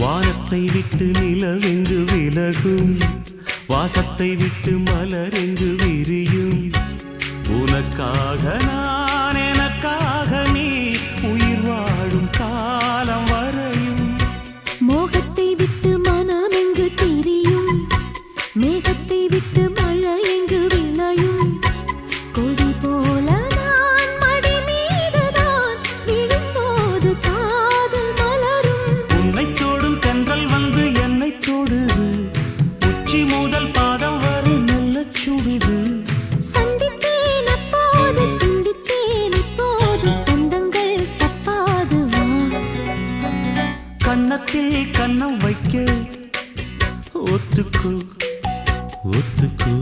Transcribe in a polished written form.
வானத்தை விட்டு நிலவெங்கு விலகும், வாசத்தை விட்டு மலரெங்கு விரியும். உனக்காக நான், எனக்காக நீ, உயிர் வாழும் காலம் வரையும். மோகத்தை விட்டு மனம் எங்கு திரியும், மேகத்தை விட்டு மழை எங்கு விளையும். கொடி போல நான் மடி மீதுதான் விழும்போது காதல் மலரும். உன்னை தோடும் தென்றல் வந்து என்னை தொடுது, உச்சி முதல் பாதம் வரை நல்ல சுடுது. சந்தித்தேன் அப்போது, சிந்தித்தேன் இப்போது, சொந்தங்கள் தப்பாது வா. கன்னத்தில் கன்னம் வைக்க ஒத்துக்கு ஒத்துக்கு.